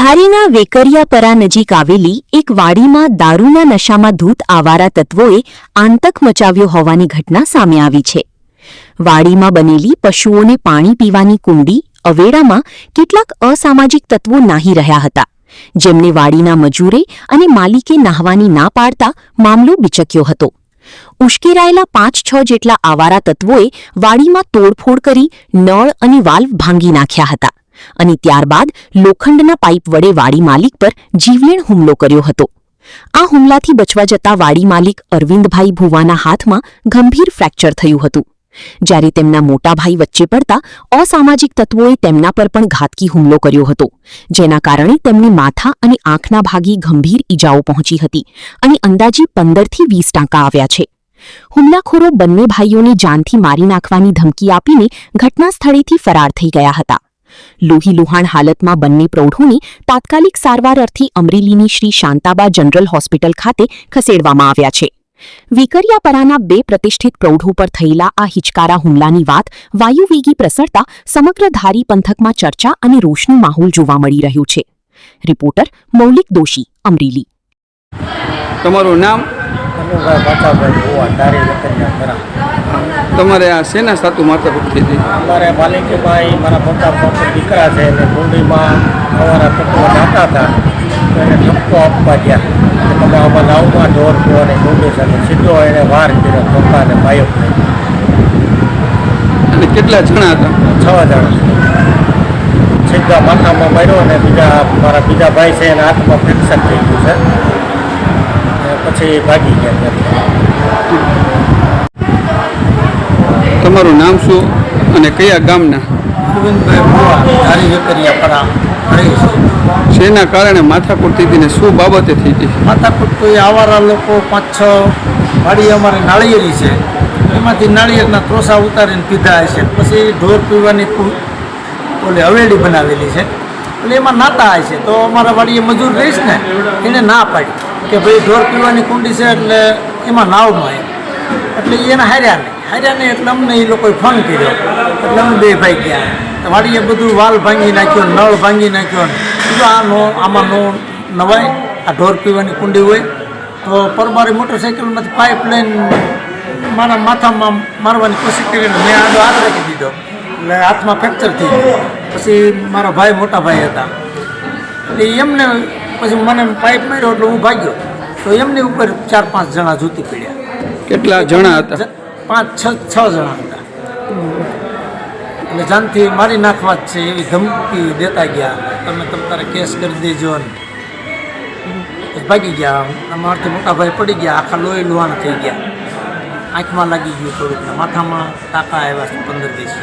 ધારીના વેકરિયાપરા નજીક આવેલી એક વાડીમાં દારૂના નશામાં ધૂત આવારા તત્વોએ આતંક મચાવ્યો હોવાની ઘટના સામે આવી છે। વાડીમાં બનેલી પશુઓને પાણી પીવાની કુંડી અવેડામાં કેટલાક અસામાજિક તત્વો નાહી રહ્યા હતા, જેમને વાડીના મજૂરે અને માલિકે નાહવાની ના પાડતા મામલો બિચક્યો હતો। ઉશ્કેરાયેલા 5-6 જેટલા આવારા તત્વોએ વાડીમાં તોડફોડ કરી નળ અને વાલ્વ ભાંગી નાખ્યા હતા અને ત્યારબાદ લોખંડના પાઇપ વડે વાડી માલિક પર જીવલેણ હુમલો કર્યો હતો। આ હુમલાથી બચવા જતા વાડી માલિક અરવિંદભાઈ ભુવાના હાથમાં ગંભીર ફ્રેક્ચર થયું હતું, જ્યારે તેમના મોટા ભાઈ વચ્ચે પડતા અસામાજિક તત્વોએ તેમના પર પણ ઘાતકી હુમલો કર્યો હતો, જેના કારણે તેમને માથા અને આંખના ભાગે ગંભીર ઈજાઓ પહોંચી હતી અને અંદાજે 15થી 20 ટાંકા આવ્યા છે। હુમલાખોરો બંને ભાઈઓને જાનથી મારી નાખવાની ધમકી આપીને ઘટના સ્થળેથી ફરાર થઈ ગયા હતા। લોહીલુહાણ હાલતમાં બંને પ્રૌઢોને તાત્કાલિક સારવાર અર્થે અમરેલીની શ્રી શાંતાબા જનરલ હોસ્પિટલ ખાતે ખસેડવામાં આવ્યા છે। વેકરિયાપરાના 2 પ્રતિષ્ઠિત પ્રૌઢો પર થયેલા આ હિચકારા હુમલાની વાત વાયુવેગી પ્રસરતા સમગ્ર ધારી પંથકમાં ચર્ચા અને રોષનો માહોલ જોવા મળી રહ્યો છે। રિપોર્ટર મૌલિક દોશી, અમરેલી। તમારું નામ? તમારે આ શેના સાતું માથા પૂછતી હતી? અમારે માલિકભાઈ મારા મોટા દીકરા છે અને કુંડીમાં અમારા તત્વો નાતા હતા, એને ધક્કો આપવા ગયા તમે આમાં નાવમાં ઢોર અને કુંડી છે, સીધો એને વાર કર્યો પપ્પા અને ભાઈઓ। અને કેટલા જણા હતા? 6 જણા। સીધા માથામાં માર્યો અને મારા બીજા ભાઈ છે એના હાથમાં ફ્રેક્ચર થઈ ગયું છે, પછી ભાગી ગયા। તમારું નામ શું અને કયા ગામના? અરવિંદભાઈ ભુવા, ધારી વેકરિયાપરા રહી છે। શેના કારણે માથાકૂટ થઈ હતી ને શું બાબતે થઈ હતી? માથાકૂટ કોઈ આવારા લોકો 5-6 વાડી અમારે નાળિયેરી છે, એમાંથી નાળિયેરના ત્રોસા ઉતારીને પીધા હશે, પછી ઢોર પીવાની ઓલી હવેલી બનાવેલી છે એટલે એમાં નાતા હશે, તો અમારા વાડીએ મજૂર રહીશ ને એને ના પાડી કે ભાઈ ઢોર પીવાની કુંડી છે એટલે એમાં નાવમાં એટલે એને હાર્યા નહીં એટલે અમને એ લોકોએ ફોન કર્યો એટલે અમે 2 ભાઈ ગયા વાડીએ બધું વાલ ભાંગી નાખ્યો, નળ ભાંગી નાખ્યો ને કીધું આમાં નો નવાય, આ ઢોર પીવાની કુંડી હોય તો પરબારી મોટરસાઇકલમાંથી પાઇપ લઈને મારા માથામાં મારવાની કોશિશ કરીને મેં આડો હાથ રાખી દીધો એટલે હાથમાં ફ્રેક્ચર થઈ ગયું। પછી મારા ભાઈ મોટા ભાઈ હતા એટલે એમને પછી મને પાઇપ માર્યો એટલે હું ભાગ્યો તો એમની ઉપર 4-5 જણા જૂતી પડ્યા। કેટલા જણા હતા? 5-6 જણા હતા એટલે જાનથી મારી નાખવા જ છે એવી ધમકી દેતા ગયા, તમે તારે કેસ કરી દેજો ને ભાગી ગયા। અમારાથી મોટા ભાઈ પડી ગયા, આખા લોહી લુહાણ થઈ ગયા, આંખમાં લાગી ગયું થોડુંક, માથામાં ટાંકા આવ્યા 15-20।